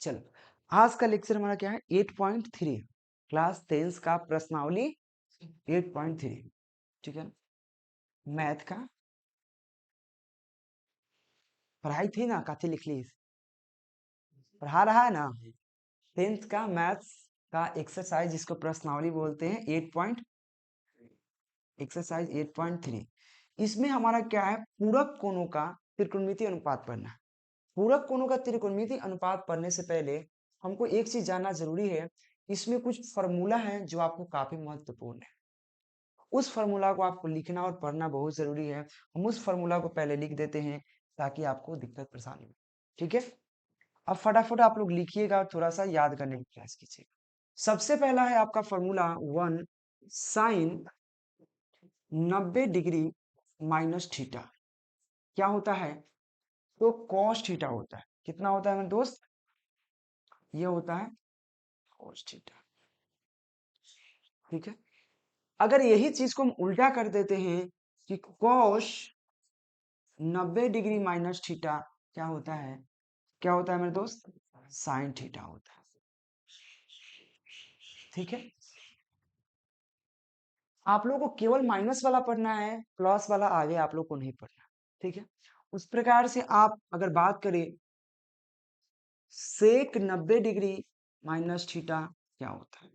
चलो, आज का लेक्चर हमारा क्या है? 8.3 क्लास 10 का प्रश्नावली 8.3। ठीक है, मैथ का पढ़ाई थी ना, काथी लिख ली, पढ़ा रहा है ना। 10th का मैथ्स का एक्सरसाइज जिसको प्रश्नावली बोलते हैं 8. एक्सरसाइज 8.3। इसमें हमारा क्या है? पूरक कोणों का त्रिकोणमितीय अनुपात पढ़ना है। पूरक कोणों का त्रिकोणमितीय अनुपात पढ़ने से पहले हमको एक चीज जानना जरूरी है। इसमें कुछ फॉर्मूला है जो आपको काफी महत्वपूर्ण है। उस फॉर्मूला को आपको लिखना और पढ़ना बहुत जरूरी है। हम उस फॉर्मूला को पहले लिख देते हैं ताकि आपको दिक्कत परेशानी हो। ठीक है, अब फटाफट आप लोग लिखिएगा और थोड़ा सा याद करने का प्रयास कीजिएगा। सबसे पहला है आपका formula 1 sine 90 degree minus theta क्या होता है? तो कॉस थीटा होता है। कितना होता है मेरे दोस्त? ये होता है कॉस थीटा। ठीक है, अगर यही चीज को हम उल्टा कर देते हैं कि कॉस 90 डिग्री माइनस थीटा क्या होता है? क्या होता है मेरे दोस्त? साइन थीटा होता है। ठीक है, आप लोगों को केवल माइनस वाला पढ़ना है, प्लस वाला आगे आप लोग को नहीं पढ़ना। ठीक है, उस प्रकार से आप अगर बात करें सेक 90 डिग्री माइनस थीटा क्या होता है?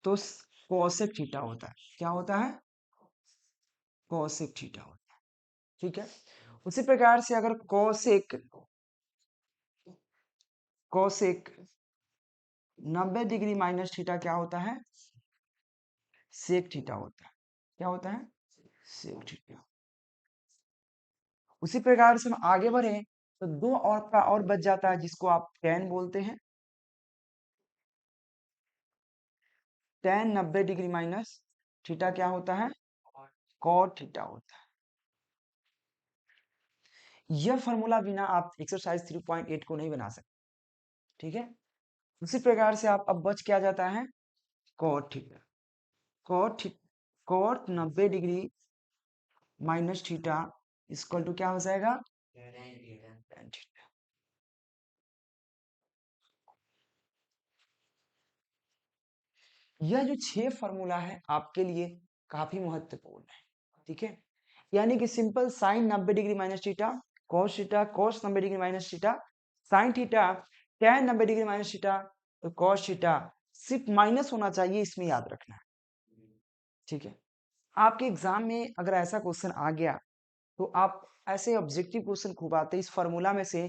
तो कोसेक थीटा होता है। क्या होता है? कोसेक थीटा होता है। ठीक है, उसी प्रकार से अगर cosec cosec 90 degree minus theta क्या होता है? सेक थीटा होता है। क्या होता है? Sec theta. उसी प्रकार से हम आगे बढ़े तो दो और का और बच जाता है जिसको आप tan बोलते हैं। tan 90 डिग्री माइनस थीटा क्या होता है? cot थीटा होता है। यह फॉर्मूला बिना आप एक्सरसाइज 3.8 को नहीं बना सकते। ठीक है, उसी प्रकार से आप अब बच क्या जाता है? cot theta. cot 90 degree minus theta equal to क्या हो जाएगा? tan theta. यह जो 6 फॉर्मूला है आपके लिए काफी महत्वपूर्ण है। ठीक है, यानी कि simple sine 90 degree minus theta, cos 90 degree minus theta, sine theta, tan 90 degree minus theta, तो कॉस थीटा सिर्फ माइनस होना चाहिए, इसमें याद रखना है। ठीक है, आपके एग्जाम में अगर ऐसा क्वेश्चन आ गया तो आप ऐसे ऑब्जेक्टिव क्वेश्चन खूब आते हैं इस फॉर्मूला में से।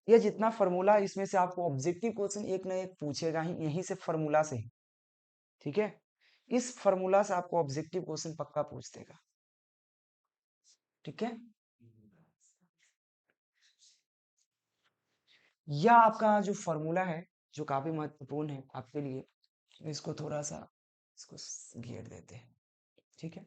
ये जितना फॉर्मूला है इसमें से आपको ऑब्जेक्टिव क्वेश्चन एक ना एक पूछेगा ही, यहीं से फॉर्मूला से ही। ठीक है, इस फॉर्मूला से आपको ऑब्जेक्टिव क्वेश्चन पक्का पूछ देगा। ठीक है, यह आपका जो फॉर्मूला है जो काफी महत्वपूर्ण है आपके लिए, इसको थोड़ा सा इसको घेर देते हैं। ठीक है,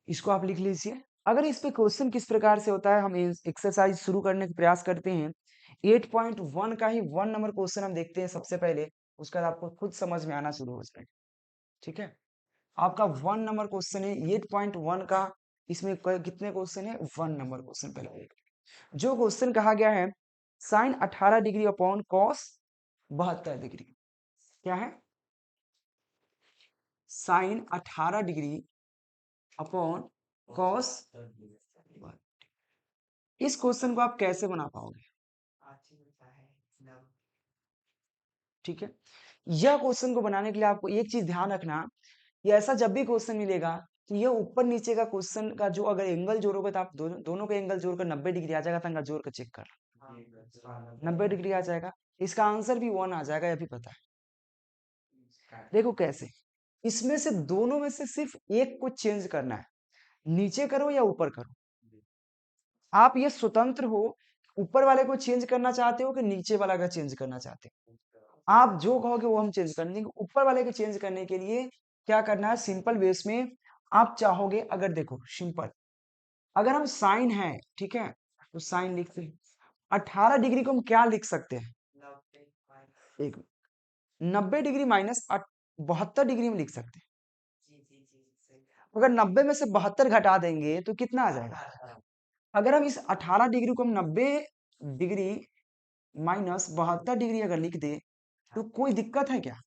इसको आप लिख लीजिए। अगर इस पे क्वेश्चन किस प्रकार से होता है, हम एक्सरसाइज शुरू करने का प्रयास करते हैं। 8.1 का ही 1 नंबर क्वेश्चन हम देखते हैं सबसे पहले, उसके बाद आपको खुद समझ में आना शुरू हो जाएगा। ठीक है, आपका 1 नंबर क्वेश्चन है 8.1 का। इसमें कितने क्वेश्चन है? 1 नंबर क्वेश्चन पहले जो क्वेश्चन कहा गया है sine 18 degree upon cos 72 degree क्या है? Sine 18 degree upon cos. इस क्वेश्चन को आप कैसे बना पाओगे? ठीक है, यह क्वेश्चन को बनाने के लिए आपको एक चीज ध्यान रखना, ये ऐसा जब भी क्वेश्चन मिलेगा कि ये ऊपर नीचे का क्वेश्चन का जो अगर एंगल जोड़ोगे तो आप दोनों का एंगल जोड़कर 90 डिग्री आ जाएगा। तंगा जोड़ कर चेक कर, 90 डिग्री आ जाएगा। इसका आंसर भी 1 आ जाएगा, यह भी पता है। देखो कैसे, इसमें से दोनों में से सिर्फ एक को चेंज करना है, नीचे करो या ऊपर करो। आप ये स्वतंत्र हो, ऊपर वाले को चेंज करना चाहते हो कि नीचे वाला का चेंज करना चाहते हो। आप जो कहोगे वो हम चेंज कर देंगे। ऊपर वाले को चेंज करने के लिए क्या करना है? सिंपल बेस में आप चाहोगे, अगर देखो सिंपल, अगर हम साइन है, ठीक है, तो साइन लिखते हैं। 18 डिग्री को हम क्या लिख सकते हैं? एक 90 डिग्री माइनस 72 डिग्री में लिख सकते हैं। अगर 90 में से 72 घटा देंगे तो कितना आ जाएगा? अगर हम इस 18 डिग्री को हम 90 डिग्री माइनस 72 डिग्री अगर लिख दे तो कोई दिक्कत है क्या?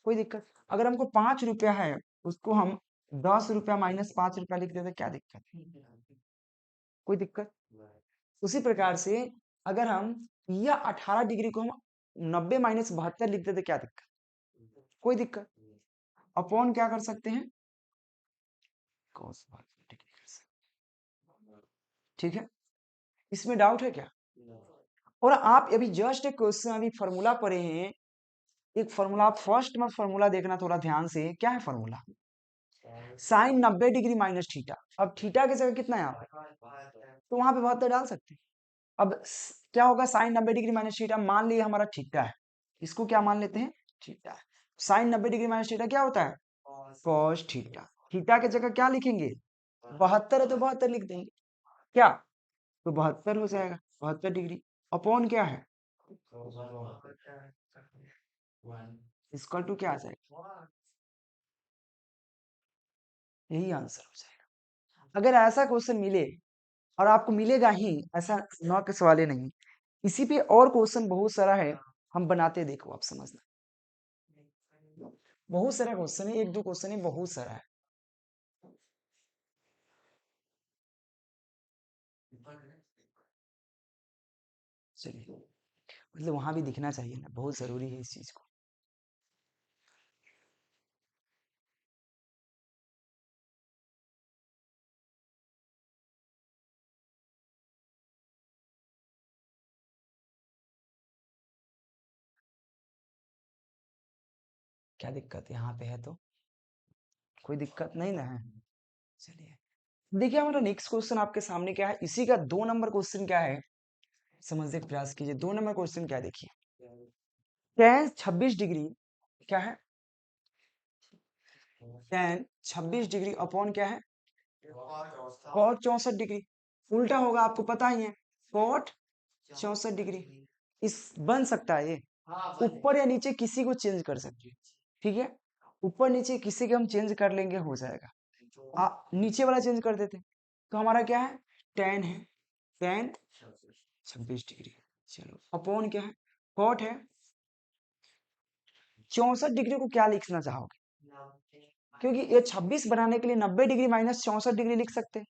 कोई दिक्कत? अगर हमको 5 रुपया है उसको हम 10 रुपया माइनस 5 रुपया लिख देते, क्या दिक्कत है? कोई दिक्कत? उसी प्रकार से अगर हम या 18 डिग्री को हम 90 माइनस 72 लिख देते, क्या दिक्कत? कोई दिक्कत? अपॉन क्या कर सकते हैं? cos 72 डिग्री कर सकते हैं। ठीक है, इसमें डाउट है क्या? और आप अभी जस्ट एक क्वेश्चन अभी फॉर्मूला पढ़े हैं, एक फॉर्मूला, आप फर्स्ट में फॉर्मूला देखना थोड़ा ध्यान से, क्या है formula? Sine 90 degree minus theta. अब थीटा की जगह कितना है यहाँ पे, तो वहां पे 72 डाल सकते हैं। अब क्या होगा, साइन 90 डिग्री माइनस थीटा, मान लिया हमारा थीटा है, इसको क्या मान लेते हैं? थीटा है। साइन 90 डिग्री माइनस थीटा क्या होता है? Cos theta. थीटा की जगह क्या लिखेंगे? 72 है तो 72 लिख देंगे, क्या? तो 72 हो जाएगा, 72 डिग्री। अपॉन क्या है? इक्वल टू क्या आ जाएगा? यही आंसर हो जाएगा। अगर ऐसा क्वेश्चन मिले, और आपको मिलेगा ही, ऐसा नौ के सवाल नहीं, इसी पे और क्वेश्चन बहुत सारा है, हम बनाते देखो, आप समझना। बहुत सारा क्वेश्चन है, एक दो क्वेश्चन है, बहुत सारा है। चलिए, मतलब वहां भी दिखना चाहिए ना, बहुत जरूरी है इस चीज को। क्या दिक्कत यहाँ पे है तो? कोई दिक्कत नहीं ना है? चलिए, देखिए हमारा नेक्स्ट क्वेश्चन आपके सामने क्या है, इसी का 2 नंबर क्वेश्चन क्या है, समझने का प्रयास कीजिए। 2 नंबर क्वेश्चन क्या है, देखिए। tan 26 डिग्री क्या है? tan 26 डिग्री अपॉन क्या है? cot 64 degree. उल्टा होगा, आपको पता ही है, cot 64 डिग्री। इस बन सकता है ये, ऊपर या नीचे किसी को चेंज कर सकते हैं, ठीक है? ऊपर नीचे किसी के हम चेंज कर लेंगे, हो जाएगा। नीचे वाला चेंज कर देते, तो हमारा क्या है? tan है, tan 26 डिग्री। चलो, अपॉन क्या है? कॉट है 64 डिग्री को क्या लिखना चाहोगे? क्योंकि ये 26 बनाने के लिए 90 डिग्री माइनस 64 डिग्री लिख सकते हैं,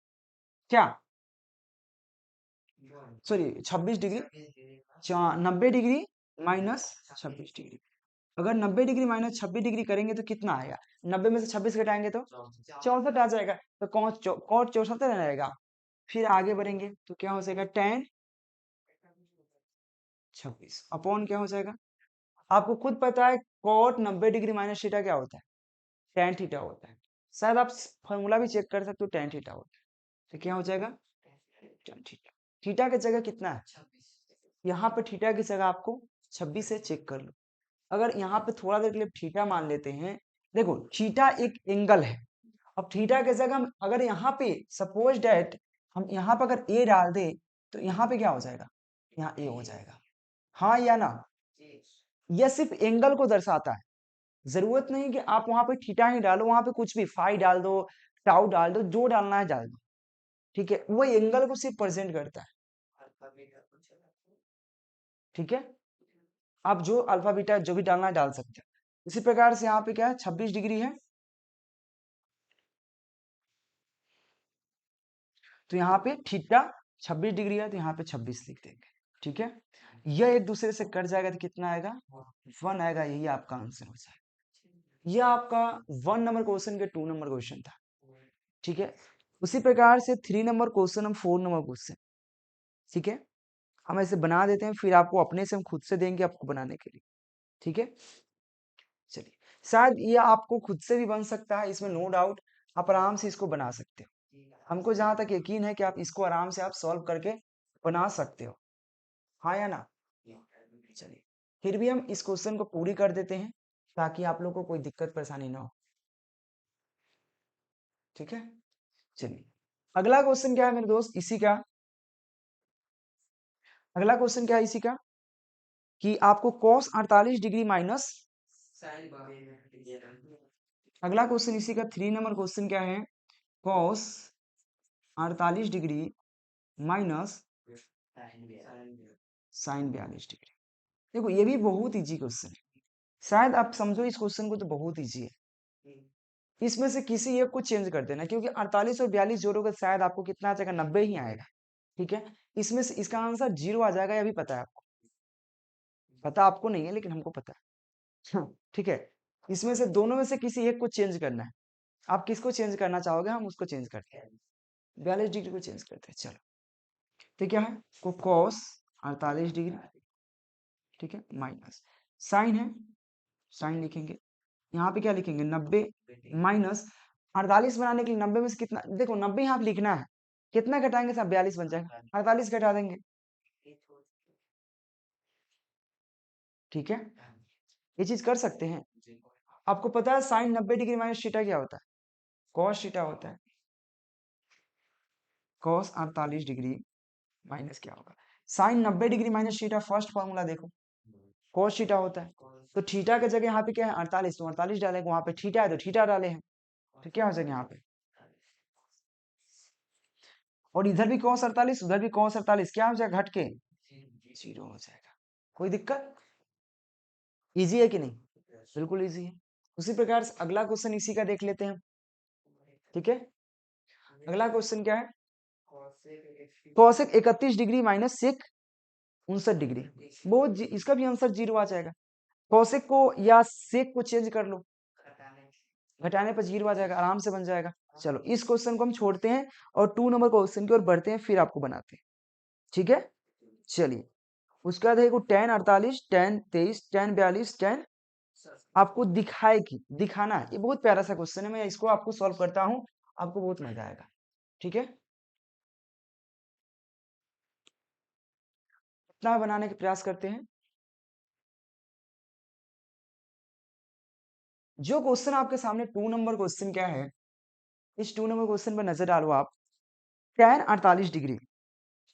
क्या? Sorry, 26 degree, 90 degree minus 26 degree. अगर 90 डिग्री माइनस 26 डिग्री करेंगे तो कितना आएगा? 90 में से 26 घटाएंगे तो 64 आ जाएगा, तो कॉट 64 रहेगा। फिर आगे बढ़ेंगे तो क्या हो जाएगा? tan 26 अपॉन क्या हो जाएगा? आपको खुद पता है कॉट 90 डिग्री माइनस थीटा क्या होता है? tan थीटा होता है। शायद आप फॉर्मूला भी चेक कर सकते हो, tan थीटा होता है। तो क्या हो जाएगा? tan theta. थीटा की जगह कितना है? यहाँ पे थीटा की जगह आपको 26 से चेक कर लो। अगर यहाँ पे थोड़ा देर के लिए थीटा मान लेते हैं, देखो थीटा एक एंगल है। अब थीटा की जगह हम अगर यहाँ पे सपोज डेट हम यहाँ पे अगर ए डाल दे, तो यहाँ पे क्या हो जाएगा? यहाँ ए हो जाएगा, हाँ या ना? यह सिर्फ एंगल को दर्शाता है, जरूरत नहीं कि आप वहां पे थीटा ही डालो, वहां पे कुछ भी फाई डाल दो, टाउ डाल दो, जो डालना है डाल दो, ठीक है? वो एंगल को सिर्फ प्रेजेंट करता है, ठीक है? आप जो अल्फा बीटा जो भी डालना है डाल सकते हैं। इसी प्रकार से यहाँ पे क्या है? 26 डिग्री है, तो यहाँ पे थीटा 26 डिग्री है, तो यहाँ पे 26 लिख देंगे, ठीक है? यह एक दूसरे से कट जाएगा तो कितना आएगा? 1 आएगा, यही आपका आंसर हो जाएगा। यह आपका 1 नंबर क्वेश्चन के 2 नंबर क्वेश्चन था, ठीक है? उसी प्रकार से 3 नंबर क्वेश्चन, हम 4 नंबर क्वेश्चन, ठीक है, हम ऐसे बना देते हैं, फिर आपको अपने से हम खुद से देंगे आपको बनाने के लिए, ठीक है? चलिए, शायद ये आपको खुद से भी बन सकता है, इसमें नो डाउट, आप आराम से इसको बना सकते हो। हमको जहां तक यकीन है कि आप इसको आराम से आप सॉल्व करके बना सकते हो, हाँ या ना? चलिए, फिर भी हम इस क्वेश्चन को पूरी कर देते हैं, ताकि आप लोग को कोई दिक्कत परेशानी ना हो, ठीक है? चलिए, अगला क्वेश्चन क्या है मेरे दोस्त, इसी का अगला क्वेश्चन क्या है इसी का, कि आपको cos 48 डिग्री माइनस, अगला क्वेश्चन इसी का 3 नंबर क्वेश्चन क्या है, cos 48 degree minus sine 42 degree. देखो ये भी बहुत इजी क्वेश्चन है, शायद आप समझो इस क्वेश्चन को तो बहुत इजी है। इसमें से किसी एक को चेंज कर देना, क्योंकि 48 और 42 जोड़ोगे तो शायद आपको कितना आ जाएगा, 90 ही आएगा। ठीक है, इसमें से इसका आंसर 0 आ जाएगा, ये भी पता है आपको। पता आपको नहीं है लेकिन हमको पता है। हाँ, ठीक है, इसमें से दोनों में से किसी एक को चेंज करना है। आप किसको चेंज करना चाहोगे, हम उसको चेंज करते हैं। 42 डिग्री को चेंज करते हैं, चलो। तो क्या है, को कॉस 48 डिग्री, ठीक है, माइनस साइन है, साइन लिखेंगे। यहाँ पे क्या लिखेंगे, 90 माइनस 48 बनाने के लिए 90 में से कितना, देखो 90 यहाँ पे लिखना है, कितना घटाएंगे साहब, 42 बन जाएगा, 48 घटा देंगे। ठीक है, ये चीज कर सकते हैं। आपको पता है साइन 90 डिग्री माइनस थीटा क्या होता है, कॉस थीटा होता है। कॉस 48 डिग्री माइनस क्या होगा, sine 90 degree minus theta, first formula देखो, कॉस थीटा होता है। तो थीटा की जगह यहाँ पे क्या है 48, तो 48 डालेंगे, वहां पे थीटा है तो थीटा डाले हैं, तो क्या हो जाएगा यहाँ पे, और इधर भी cos 48 उधर भी cos 48, क्या हो जाएगा घट के 0 हो जाएगा। कोई दिक्कत, इजी है कि नहीं, बिल्कुल इजी है। उसी प्रकार से अगला क्वेश्चन इसी का देख लेते हैं। ठीक है, अगला क्वेश्चन क्या है, cosec 31 degree minus sec 59 degree, इसका भी आंसर 0 आ जाएगा। cosec को या sec को चेंज कर लो, घटाने पर 0 आ जाएगा, आराम से बन जाएगा। चलो इस क्वेश्चन को हम छोड़ते हैं और 2 नंबर क्वेश्चन की ओर बढ़ते हैं, फिर आपको बनाते हैं। ठीक है, चलिए। उसके बाद है tan 48, tan 23, tan 42, tan आपको दिखाएगी, दिखाना है। ये बहुत प्यारा सा क्वेश्चन है, मैं इसको आपको सॉल्व करता हूँ, आपको बहुत मजा आएगा। ठीक है, इतना बनाने के प्रयास करते हैं। जो क्वेश्चन आपके सामने 2 नंबर क्वेश्चन क्या है, इस 2 नंबर क्वेश्चन पर नजर डालो आप। tan 48 डिग्री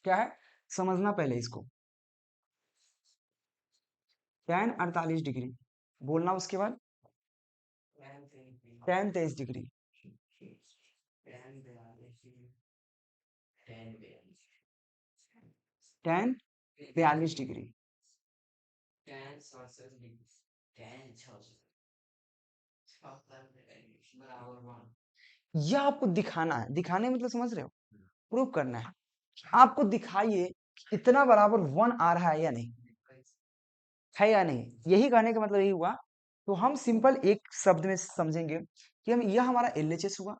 क्या है, समझना पहले इसको। tan 48 डिग्री बोलना, उसके बाद tan 23 डिग्री, tan 42 डिग्री, यह आपको दिखाना है, दिखाने मतलब समझ रहे हो, प्रूव करना है। आपको दिखाइए कि इतना बराबर 1 आ रहा है या नहीं, है या नहीं, यही कहने का मतलब यही हुआ। तो हम सिंपल एक शब्द में समझेंगे कि हम, यह हमारा LHS हुआ,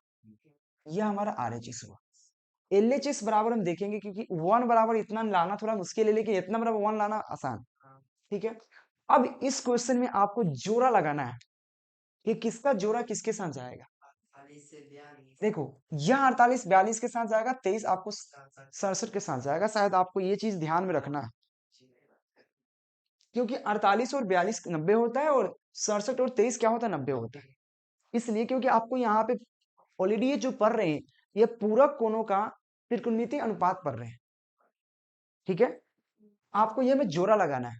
यह हमारा RHS हुआ। LHS बराबर हम देखेंगे, क्योंकि 1 बराबर इतना लाना थोड़ा मुश्किल है, लेकिन इतना बराबर 1 लाना आसान। ठीक है, अब इस क्वेश्चन में आपको जोड़ा लगाना है कि किसका जोड़ा किसके साथ जाएगा। देखो, यह 48 42 के साथ जाएगा, 23 आपको 67 के साथ जाएगा, शायद आपको ये चीज ध्यान में रखना है, क्योंकि 48 और 42 90 होता है, और 67 और 23 क्या होता है, 90 होता है। इसलिए क्योंकि आपको यहाँ पे ऑलरेडी ये जो पढ़ रहे हैं, ये पूरक कोणों का त्रिकोणमितीय अनुपात पढ़ रहे हैं। ठीक है, आपको ये में जोड़ा लगाना है।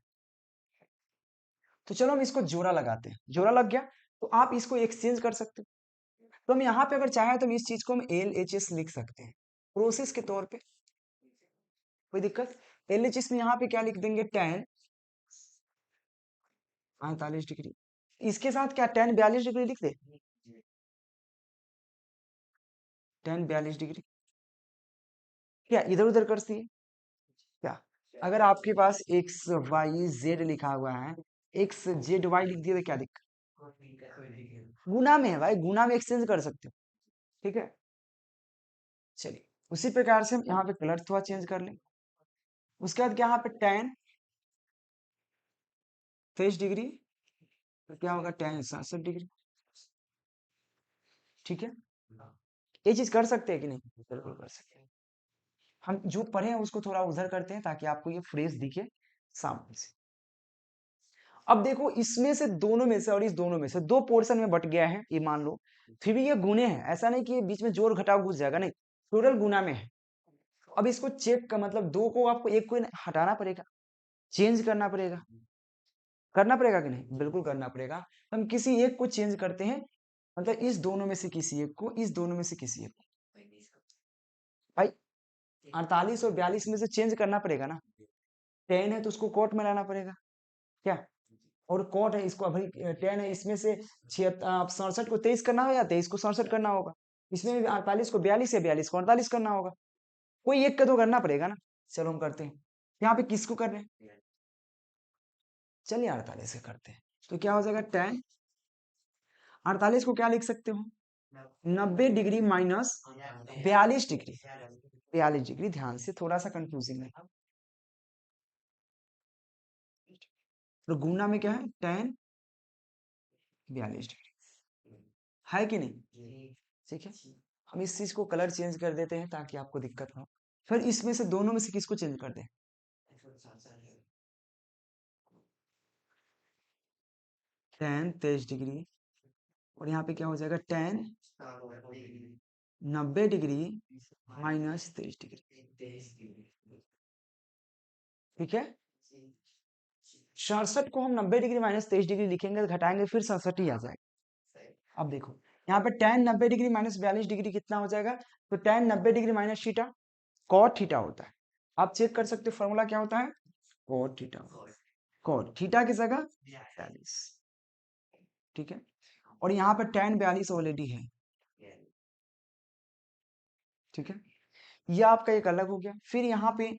तो चलो हम इसको जोड़ा लगाते हैं, जोड़ा लग गया तो आप इसको एक्सचेंज कर सकते हो। तो हम यहाँ पे अगर चाहें तो हम इस चीज को हम LHS लिख सकते हैं, प्रोसेस के तौर पे, कोई दिक्कत। LHS में यहाँ पे क्या लिख देंगे, tan 48 डिग्री, इसके साथ क्या tan 42 डिग्री लिख दे, tan 42 डिग्री, क्या इधर उधर कर सी क्या। अगर आपके पास XYZ लिखा हुआ है, XZY लिख दिया तो क्या दिक्कत, गुना में है भाई, गुना में एक्सचेंज कर सकते हो। ठीक है, चलिए उसी प्रकार से हम यहाँ पे कलर थोड़ा चेंज कर लें। उसके बाद क्या, यहाँ पे tan 23 डिग्री, तो क्या होगा tan 67 डिग्री। ठीक है, ये चीज कर सकते हैं कि नहीं, बिल्कुल कर सकते हैं। हम जो पढ़े हैं उसको थोड़ा उधर करते हैं ताकि आपको ये फ्रेश दिखे सामने से। अब देखो, इसमें से दोनों में से और इस दोनों में से दो पोर्शन में बट गया है, ये मान लो, फिर भी ये गुने हैं, ऐसा नहीं कि ये बीच में जोड़ घटाव घुस जाएगा, नहीं, टोटल गुना में है। अब इसको चेक का मतलब, दो को आपको एक को हटाना पड़ेगा, चेंज करना पड़ेगा कि नहीं, बिल्कुल करना पड़ेगा। हम किसी एक को चेंज करते हैं, मतलब इस दोनों में से किसी एक को, इस दोनों में से किसी एक को, भाई 48 और 42 में से चेंज करना पड़ेगा ना। 10 है तो उसको कॉट में लाना पड़ेगा क्या, और कॉट है इसको अभी 10 है, इसमें से 67 को 23 करना हो या 23 को 67 करना होगा, इसमें भी 48 को 42 या 42 को 48 करना होगा, कोई एक का तो करना पड़ेगा ना। चलो हम करते हैं, यहाँ पे किसको कर रहे हैं, चलिए 48 से करते हैं। तो क्या हो जाएगा, 10 48 को क्या लिख सकते हो, 90 डिग्री माइनस 42 डिग्री, 42 डिग्री, ध्यान से थोड़ा सा कंफ्यूजिंग है। तो गुना में क्या है, 10 42 डिग्री, है कि नहीं, ठीक है। हम इस चीज को कलर चेंज कर देते हैं ताकि आपको दिक्कत ना हो। फिर इसमें से दोनों में से किसको चेंज कर दें, 10 23 डिग्री, और यहाँ पे क्या हो जाएगा, 10 90 डिग्री माइनस 23 डिग्री, ठीक है। 67 को हम 90 डिग्री माइनस 23 डिग्री लिखेंगे तो घटाएंगे फिर 67 ही आ जाएगा। अब देखो यहाँ पे 10 90 डिग्री माइनस 42 डिग्री कितना हो जाएगा, तो 10 90 degree minus theta cot theta होता है। आप चेक कर सकते हो फॉर्मूला क्या होता है, कॉट थीटा, कॉट थीटा की जगह 42, ठीक है। और यहाँ पे 10 42 ऑलरेडी है, ठीक है। ये आपका एक अलग हो गया। फिर यहाँ पे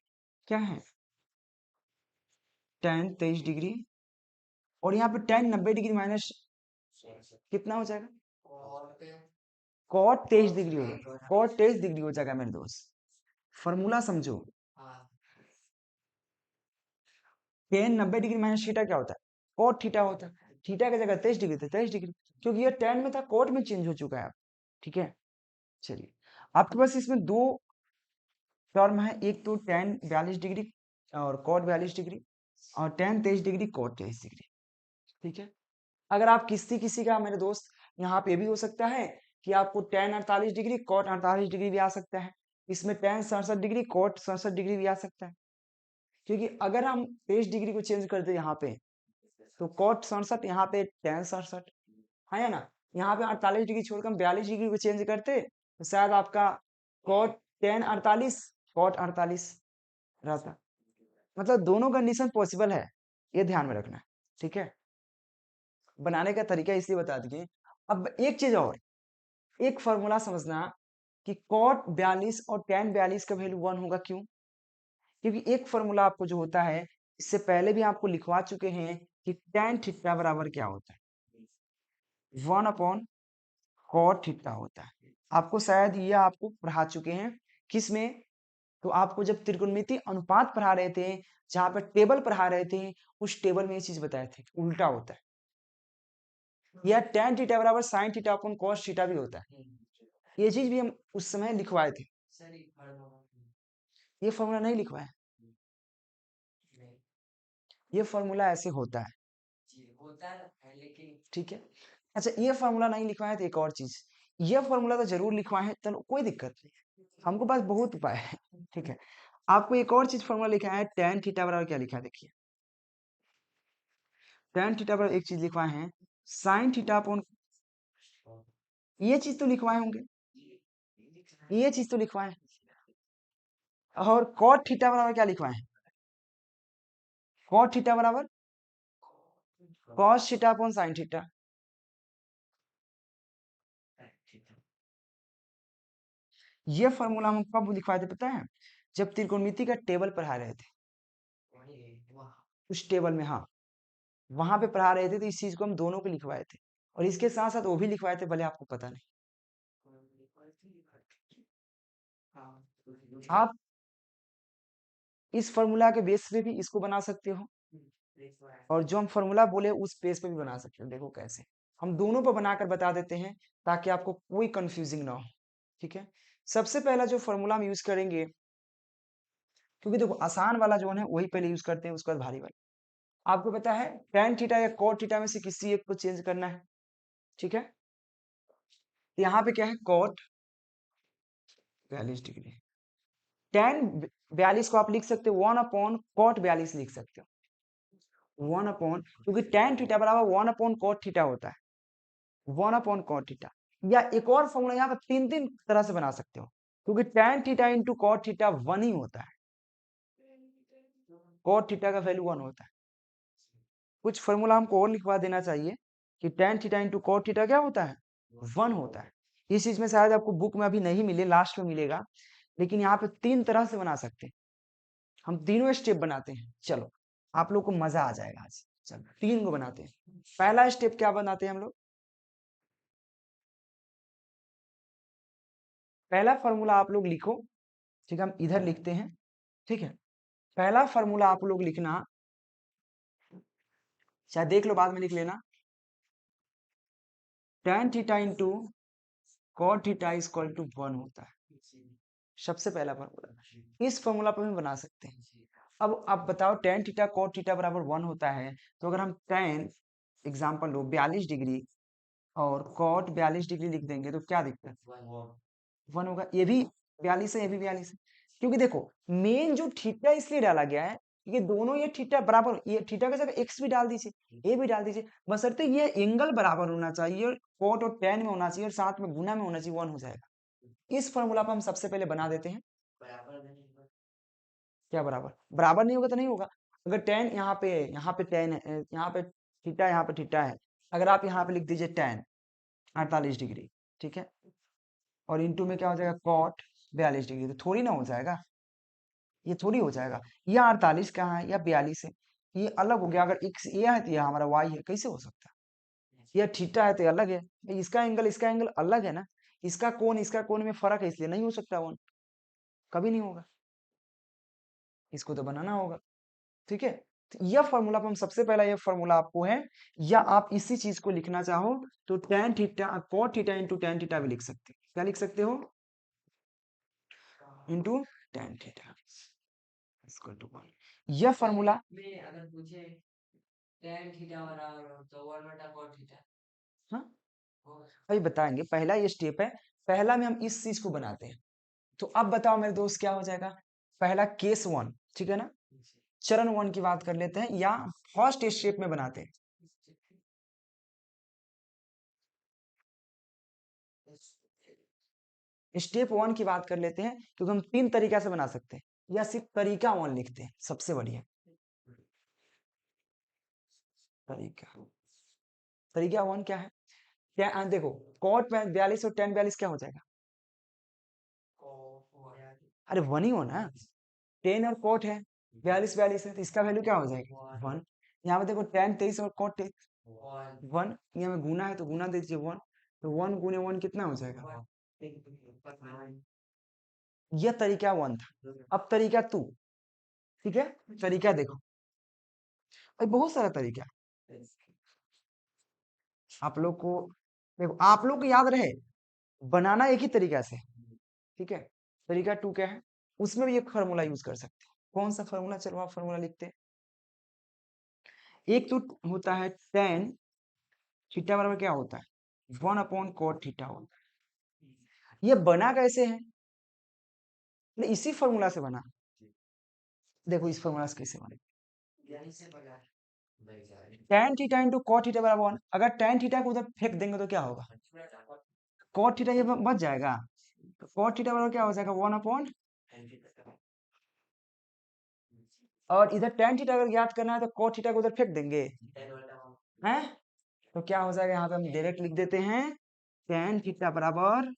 क्या है, 10 23 डिग्री, और यहाँ पे 10 90 डिग्री माइनस कितना हो जाएगा, कॉट 23 डिग्री हो जाएगा, कॉट 23 डिग्री हो जाएगा मेरे दोस्त। फॉर्मूला समझो, 10 90 डिग्री माइनस थीटा क्या होता है, कॉट थीटा होता है। थीटा की जगह 23 डिग्री था, 23 डिग्री, क्योंकि ये 10 में था कॉट में चेंज हो चुका है अब, ठीक है। चलिए आपके पास इसमें दो टर्म है, एक तो 10 42 डिग्री और कॉट 42 डिग्री, और 10 23 डिग्री कॉट 23 डिग्री, ठीक है। अगर आप किसी किसी का मेरे दोस्त यहाँ पे भी हो सकता है कि आपको 10 48 डिग्री कॉट 48 डिग्री भी आ सकता है, इसमें 10 67 डिग्री कॉट 67 डिग्री भी आ सकता है, क्योंकि अगर हम 23 डिग्री को चेंज कर दे यहाँ पे तो कॉट 67, यहाँ पे 10 67, है ना। यहाँ पे 48 डिग्री छोड़कर हम 42 डिग्री को चेंज करते तो शायद आपका कॉट 10 48 कॉट 48 रहता। मतलब दोनों कंडीशन पॉसिबल है, ये ध्यान में रखना है, ठीक है। बनाने का तरीका इसलिए बता दिए। अब एक चीज और, एक फॉर्मूला समझना कि कॉट 42 और tan 42 का वैल्यू 1 होगा, क्यों, क्योंकि एक फॉर्मूला आपको जो होता है, इससे पहले भी आपको लिखवा चुके हैं कि tan थीटा बराबर क्या होता है, 1 अपॉन कॉट थीटा होता है। आपको शायद ये आपको पढ़ा चुके हैं, किस में, तो आपको जब त्रिकोणमिति अनुपात पढ़ा रहे थे, जहां पर टेबल पढ़ा रहे थे, उस टेबल में ये चीज बताए थे, उल्टा होता है। या tan थीटा बराबर sin theta upon cos theta भी होता है, ये चीज भी हम उस समय लिखवाए थे। ये फॉर्मूला नहीं लिखवाए, ये फॉर्मूला ऐसे होता है, ठीक है। अच्छा ये फॉर्मूला नहीं लिखवाए तो एक और चीज, ये फॉर्मूला तो जरूर लिखवाए हैं, चलो कोई दिक्कत नहीं, हमको पास बहुत उपाय है, ठीक है। आपको एक और चीज फॉर्मूला लिखा है, tan थीटा बराबर क्या लिखा है, देखिए tan थीटा बराबर एक चीज लिखवाए हैं, sin थीटा अपॉन, ये चीज तो लिखवाए होंगे, ये चीज तो लिखवाए, और cot थीटा बराबर क्या लिखवाए हैं, cot थीटा बराबर cos theta upon sin theta. ये फॉर्मूला हम कब लिखवाए थे पता है, जब त्रिकोणमिति का टेबल पढ़ा रहे थे, उस टेबल में, हाँ वहां पे पढ़ा रहे थे, तो इस चीज को हम दोनों को लिखवाए थे, और इसके साथ साथ वो भी लिखवाए थे, भले आपको पता नहीं। आप इस फॉर्मूला के बेस पे भी इसको बना सकते हो, और जो हम फॉर्मूला बोले उस पेज पे भी बना सकते हो। देखो कैसे, हम दोनों पर बनाकर बता देते हैं ताकि आपको कोई कंफ्यूजिंग ना हो, ठीक है। सबसे पहला जो फॉर्मूला हम यूज करेंगे, क्योंकि देखो आसान वाला जो है वही पहले यूज करते हैं, उसके बाद भारी वाला। आपको पता है tan थीटा या cot थीटा में से किसी एक को चेंज करना है, ठीक है। यहाँ पे क्या है, cot 42 डिग्री, tan 42 को आप लिख सकते हो 1 अपॉन cot 42 लिख सकते हो, 1 अपॉन, क्योंकि tan थीटा बराबर 1 अपॉन cot थीटा होता है, 1 अपॉन cot थीटा। या एक और फॉर्मूला यहाँ पर तीन तीन तरह से बना सकते हो, क्योंकि tan theta into cot theta 1 ही होता है, कॉट थीटा का वैल्यू 1 होता है। कुछ फॉर्मूला हमको और लिखवा देना चाहिए कि tan theta into cot theta क्या होता है, 1 होता है। इस चीज में शायद आपको बुक में अभी नहीं मिले, लास्ट में मिलेगा, लेकिन यहाँ पे 3 तरह से बना सकते हैं हम, तीनों स्टेप बनाते हैं। चलो आप लोग को मजा आ जाएगा आज। चलो 3 को बनाते हैं। पहला स्टेप क्या बनाते हैं हम लोग, पहला फॉर्मूला आप लोग लिखो, ठीक है, हम इधर लिखते हैं, ठीक है। पहला फॉर्मूला आप लोग लिखना, शायद देख लो बाद में लिख लेना, tan theta into cot theta is equal to 1 होता है, सबसे पहला फॉर्मूला। इस फॉर्मूला पर हम बना सकते हैं। अब आप बताओ tan थीटा कॉट थीटा बराबर 1 होता है, तो अगर हम tan एग्जांपल लो 42 डिग्री और कॉट 42 डिग्री लिख देंगे तो क्या दिक्कत, 1 होगा। ये भी 42 है, ये भी 42 है, क्योंकि देखो मेन जो थीटा इसलिए डाला गया है ये दोनों, ये थीटा बराबर, ये थीटा का जगह एक्स भी डाल दीजिए, ये भी डाल दीजिए, बशर्ते ये एंगल बराबर होना चाहिए, कॉट और tan में होना चाहिए और साथ में गुना में होना चाहिए, 1 हो जाएगा। इस फॉर्मूला पर हम सबसे पहले बना देते हैं। क्या बराबर, बराबर नहीं होगा तो नहीं होगा। अगर tan यहाँ पे tan है, यहाँ पे थीटा, यहाँ पे थीटा है, अगर आप यहाँ पे लिख दीजिए tan 48 डिग्री, ठीक है, और इंटू में क्या हो जाएगा कॉट 42 डिग्री, तो थोड़ी ना हो जाएगा, ये थोड़ी हो जाएगा। यह 48 कहाँ है, या 42 है, ये अलग हो गया। अगर x ये है तो यह हमारा y है, कैसे हो सकता है। यह थीटा है तो ये अलग है, इसका एंगल अलग है ना, इसका कोण में फर्क है, इसलिए नहीं हो सकता वन, कभी नहीं होगा, इसको तो बनाना होगा, ठीक है। तो यह फॉर्मूला हम सबसे पहला, यह फॉर्मूला आपको है, या आप इसी चीज को लिखना चाहो तो tan theta cot theta into tan theta भी लिख सकते हैं। क्या लिख सकते हो, into tan theta equal to 1। यह फॉर्मूला में अगर पूछे tan थीटा बराबर तो 1/cot थीटा, हाँ अभी बताएंगे, पहला ये स्टेप है, पहला में हम इस चीज को बनाते हैं। तो अब बताओ मेरे दोस्त क्या हो जाएगा, पहला केस 1, ठीक है ना, चरण 1 की बात कर लेते हैं, या फर्स्ट स्टेप में बनाते हैं। स्टेप 1 की बात कर लेते हैं, क्योंकि हम 3 तरीका से बना सकते हैं, या सिर्फ तरीका 1 लिखते हैं, सबसे बढ़िया तरीका। तरीका 1 क्या है, क्या देखो कॉट 42 और tan 42 क्या हो जाएगा, अरे 1 ही हो ना, tan और कॉट है, 42 है, तो इसका वैल्यू क्या हो जाएगा 1। यहाँ पे देखो tan 23 और कॉट 1, यहाँ में गुना है तो गुना दे दीजिए 1, तो 1 गुने 1 कितना हो जाएगा, यह तरीका 1 था। अब तरीका 2, ठीक है, तरीका देखो भाई, बहुत सारा तरीका आप लोग को, देखो आप लोग को याद रहे बनाना एक ही तरीका से, ठीक है। तरीका 2 क्या है, उसमें भी एक फार्मूला यूज कर सकते हैं। कौन सा फार्मूला, चलो आप फार्मूला लिखते हैं। एक तो होता है tan थीटा बराबर क्या होता है 1/cot थीटा होता है। ये बना कैसे है, इसी फार्मूला से बना। देखो इस फार्मूला से कैसे बने, tan theta into cot theta बराबर 1। अगर tan थीटा को उधर फेंक देंगे तो क्या होगा, cot थीटा ये बच जाएगा, तो cot थीटा बराबर क्या हो जाएगा 1/, और इधर tan थीटा अगर याद करना है तो cot थीटा को उधर फेंक देंगे, हैं, तो क्या हो जाएगा, यहाँ पे हम डायरेक्ट लिख देते हैं tan थीटा बराबर,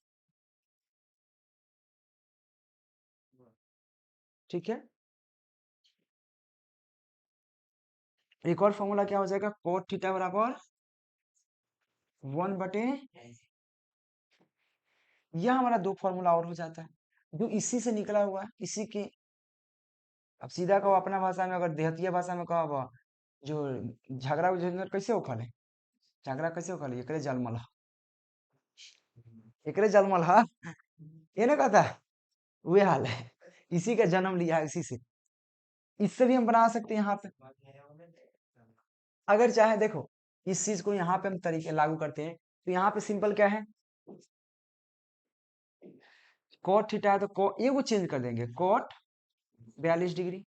ठीक है। एक और फॉर्मूला क्या हो जाएगा, cot थीटा बराबर 1/, यह हमारा 2 फॉर्मूला और हो जाता है जो इसी से निकला हुआ है, इसी के। अब सीधा कहो अपना भाषा में, अगर देहतिया भाषा में कहो, अब जो झगड़ा कैसे उखले, झगड़ा कैसे उखले, एकरे जलमल हा, एकरे जलमल हा, ये ना कहता है, वे हाल है, इसी का जन्म लिया है, इसी से। इससे भी हम बना सकते हैं यहाँ पे, अगर चाहे देखो इस चीज को यहाँ पे हम तरीके लागू करते हैं, तो यहाँ पे सिंपल क्या है, cot थीटा है तो ये वो चेंज कर देंगे, cot 42 डिग्री,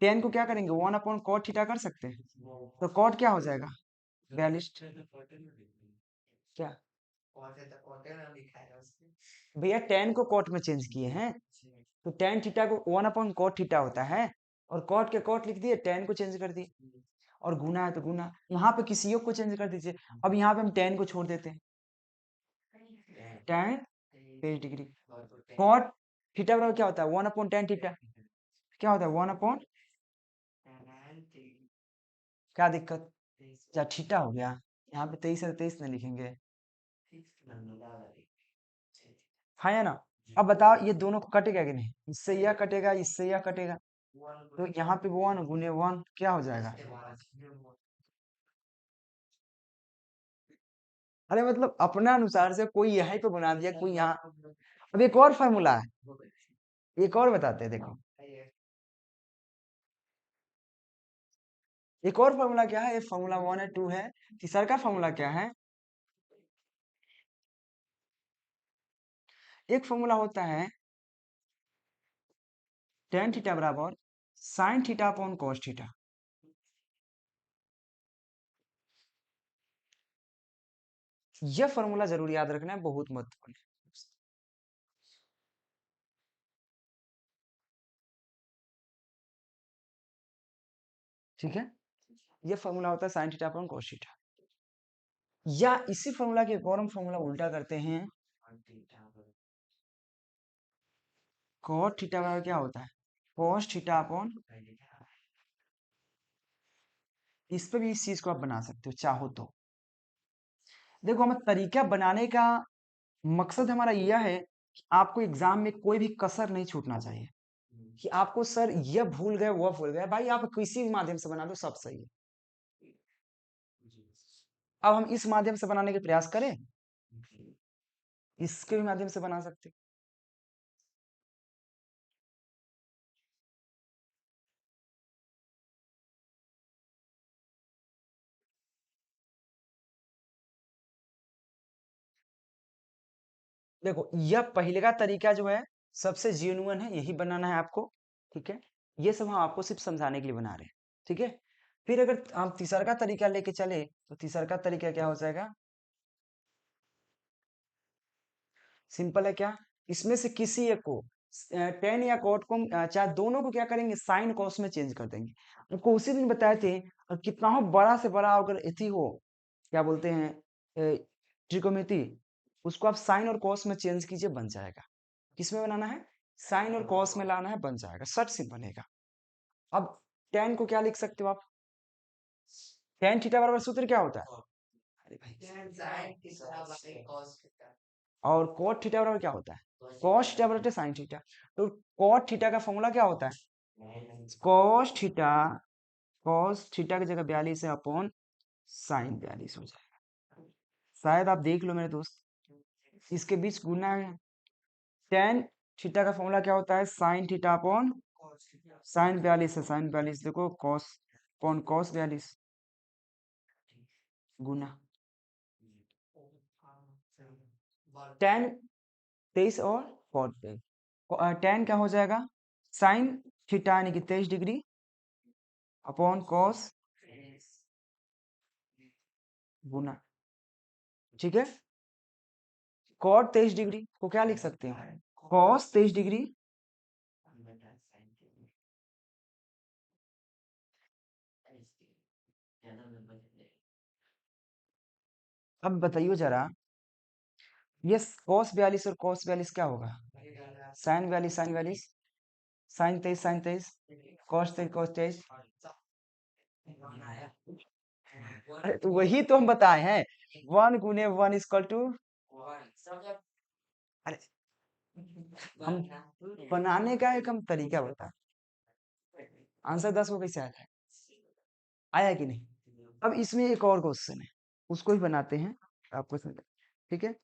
tan को क्या करेंगे 1/cot थीटा कर सकते हैं, तो cot क्या हो जाएगा 42, क्या भैया tan को cot में चेंज किए हैं, तो tan थीटा को 1/cot थीटा होता है, और cot के cot लिख दिए, tan को चेंज कर दिए, और गुना है तो गुना। यहाँ पे किसी योग को चेंज कर दीजिए। अब यहाँ पे हम tan को छोड़ देते हैं, tan 23 डिग्री। cot थीटा बराबर क्या होता है? 1/tan theta. क्या होता है? 1 क्या दिक्कत? या थीटा हो गया। यहाँ पे 23 है तो 23 नहीं लिखेंगे, हाँ या ना? अब बताओ ये दोनों को कटेगा कि नहीं? इससे यह कटेगा, इससे यह कटेगा, तो यहाँ पे 1 × 1 क्या हो जाएगा? अरे मतलब अपना अनुसार से कोई यहीं पे बना दिया, कोई यहाँ। अब एक और फार्मूला है, एक और बताते हैं, देखो एक और फार्मूला क्या है। ये फार्मूला 1 है, 2 है, तीसरा का फार्मूला क्या है? एक फार्मूला होता है tan थीटा बराबर sin theta upon cos theta. यह फार्मूला जरूर याद रखना है, बहुत महत्वपूर्ण है। ठीक है, यह फार्मूला होता है sin theta upon cos theta. या इसी फार्मूला के एक और हम फार्मूला उल्टा करते हैं, cot थीटा बराबर क्या होता है? cos theta upon. इस पे भी इस चीज को आप बना सकते हो चाहो तो। देखो हमें तरीका बनाने का मकसद हमारा यह है कि आपको एग्जाम में कोई भी कसर नहीं छूटना चाहिए, कि आपको सर यह भूल गए वह भूल गए, भाई आप किसी भी माध्यम से बना दो सब सही है। अब हम इस माध्यम से बनाने के प्रयास करें, इसके भी माध्यम से बना सकते हैं। देखो यह पहले का तरीका जो है सबसे जेन्युइन है, यही बनाना है आपको। ठीक है, ये सब हम आपको सिर्फ समझाने के लिए बना रहे हैं। ठीक है, फिर अगर हम तीसरा का तरीका लेके चले तो तीसरा का तरीका क्या हो जाएगा? सिंपल है क्या? इसमें से किसी एक को टेन या कॉट को चाहे दोनों को क्या करेंगे, साइन कॉस में चेंज कर देंगे। आपको उसी दिन बताए थे, और कितना हो बड़ा से बड़ा अगर एथी हो, क्या बोलते हैं, त्रिकोणमिति, उसको आप साइन और कॉस में चेंज कीजिए, बन जाएगा। किसमें बनाना है? साइन और कॉस में लाना है, बन जाएगा, सट से बनेगा। अब टेन को क्या लिख सकते हो आप? टेन थीटा बराबर सूत्र क्या होता है? अरे भाई, और cot थीटा बराबर क्या होता है? cos थीटा बराबर sin थीटा। तो cot थीटा का फॉर्मूला क्या होता है? cos थीटा की जगह 42 है अपॉन sin 42 हो जाएगा। शायद आप देख लो मेरे दोस्त, इसके बीच गुना है। tan थीटा का फॉर्मूला क्या होता है? sin थीटा अपॉन sin 42 है, sin 42 देखो cos अपॉन cos 42 गुना tan 23 और cot 23। tan क्या हो जाएगा? sin थीटा यानी कि 23 डिग्री अपॉन कॉस गुना। ठीक है, कॉट 23 डिग्री को क्या लिख सकते हैं? कॉस 23 डिग्री अब बताइए जरा, ये कॉस 42 और कॉस 42 क्या होगा? Sine 42 sine 42, sine 23 sine 23, cos 23 cos 23। अरे तो वही तो हम बताए हैं, 1 × 1 = अरे हम बनाने का एक हम तरीका बता, आंसर 10 को कैसे आया? आया कि नहीं? अब इसमें एक और क्वेश्चन है, उसको ही बनाते हैं आपको समझ। ठीक है,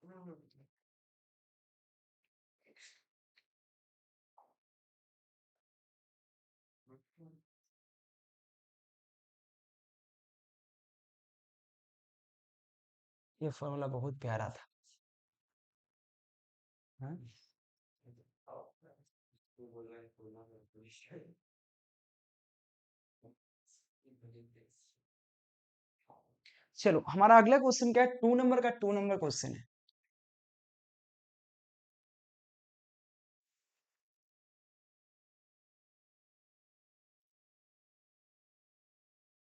ये फॉर्मूला बहुत प्यारा था। हाँ? चलो हमारा अगला क्वेश्चन क्या है? 2 नंबर का 2 नंबर क्वेश्चन है।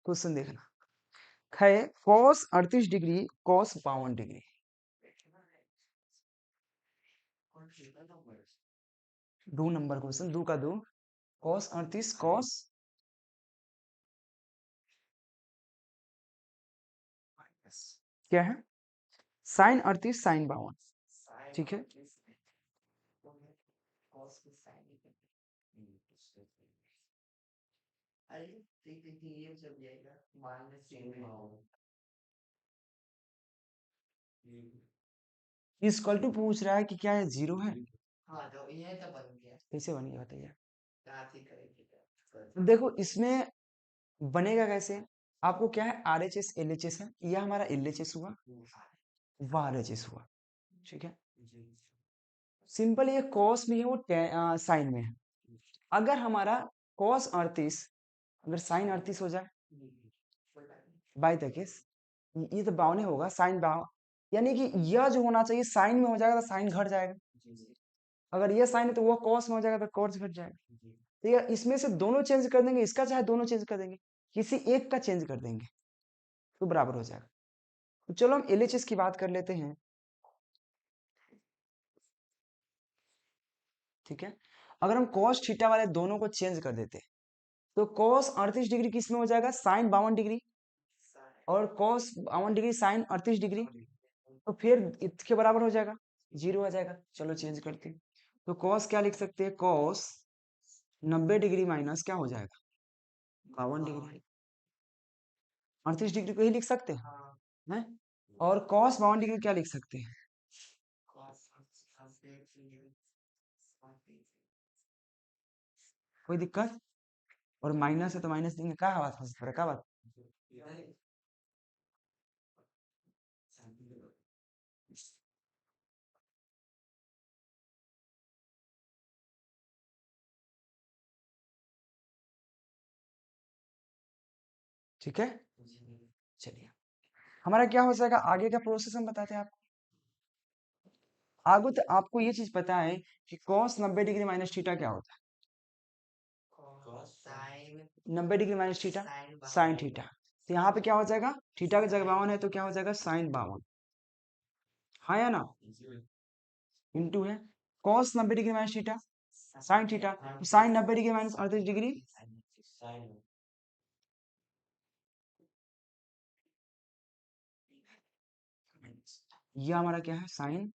क्वेश्चन देखना है, cos 38 degree cos 52 degree. 2 number question, 2 का 2, कॉस 38 कॉस क्या है, साइन 38 साइन 52, ठीक है। इक्वल टू पूछ रहा है कि क्या ये 0 है, कैसे बनेगा बताइए। देखो इसमें बनेगा कैसे, आपको क्या है, RHS LHS है, यह हमारा LHS हुआ, वह RHS हुआ, ठीक है। सिंपल, ये कॉस में है, वो साइन में है। अगर हमारा कॉस 38 अगर साइन 38 हो जाए बाई तक, ये तो 52 होगा, साइन 52, यानी कि यह जो होना चाहिए साइन में हो जाएगा तो साइन घट जाएगा, अगर ये साइन है तो वो कॉस में हो जाएगा तो कॉस घट जाएगा। ठीक है, इसमें से दोनों चेंज कर देंगे, इसका चाहे दोनों चेंज कर देंगे, किसी एक का चेंज कर देंगे तो बराबर हो जाएगा। तो चलो हम LHS की बात कर लेते हैं, ठीक है। अगर हम cos थीटा वाले दोनों को चेंज कर देते तो cos 38 डिग्री किस में हो जाएगा, साइन 52 डिग्री, और cos 52 डिग्री साइन 38 डिग्री, तो फिर इसके बराबर हो जाएगा, 0 आ जाएगा। चलो चेंज करते हैं, तो cos क्या लिख सकते हैं, cos 90 डिग्री माइनस क्या हो जाएगा, 52 डिग्री, 38 डिग्री को ही लिख सकते हैं, और cos 52 डिग्री क्या लिख सकते हैं, कोई दिक्कत, और माइनस है तो माइनस देंगे, क्या बात है, क्या बात। ठीक है, चलिए हमारा क्या हो जाएगा, आगे का प्रोसेस हम बताते हैं आपको। आगे तो आपको ये चीज पता है कि cos 90 डिग्री माइनस थीटा क्या होता है, 90 degree minus theta sine theta, तो यहाँ पे क्या हो जाएगा, थीटा की जगह 52 है तो क्या हो जाएगा, साइन 52, हाँ या ना, इंटू है cos 90 degree minus theta sine theta, तो साइन 90 डिग्री माइनस 38 डिग्री, ये हमारा क्या है, साइन,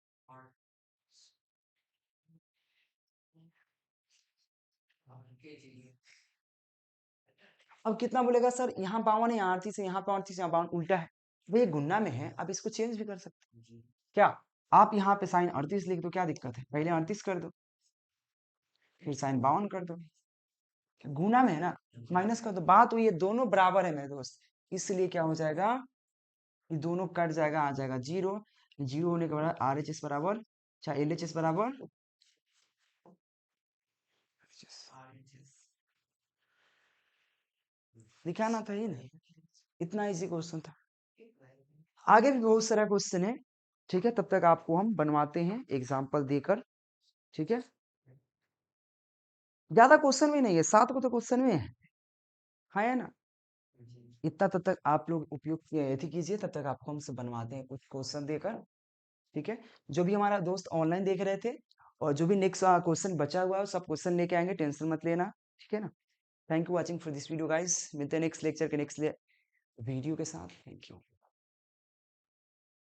अब कितना बोलेगा सर, यहाँ 52 है, यहाँ 38 है, यहाँ 35 यहाँ 52, उल्टा है, भैया गुन्ना में है, आप इसको चेंज भी कर सकते हैं क्या, आप यहाँ पे साइन 38 लिख दो, क्या दिक्कत है, पहले 38 कर दो फिर साइन 52 कर दो, गुना में है ना, माइनस कर दो, बात हुई, ये दोनों बराबर है मेरे दोस्त, इसलिए क्या हो जाएगा, ये दोनों कट जाएगा, आ जाएगा 0, 0 होने के बाद RHS बराबर, चाहे LHS बराबर, दिखाना था ही नहीं, इतना इजी क्वेश्चन था। आगे भी बहुत सारा क्वेश्चन है, ठीक है, तब तक आपको हम बनवाते हैं एग्जाम्पल देकर, ठीक है। ज्यादा क्वेश्चन भी नहीं है, 7 को तो क्वेश्चन में है, हाँ या ना, इतना तब तक आप लोग उपयोग कीजिए, तब तक आपको हमसे बनवाते हैं कुछ क्वेश्चन देकर, ठीक है। जो भी हमारा दोस्त ऑनलाइन देख रहे थे और जो भी नेक्स्ट क्वेश्चन बचा हुआ है सब क्वेश्चन लेके आएंगे, टेंशन मत लेना, ठीक है ना। Thank you watching for this video guys, मिलते हैं नेक्स्ट लेक्चर के नेक्स्ट वीडियो के साथ, थैंक यू।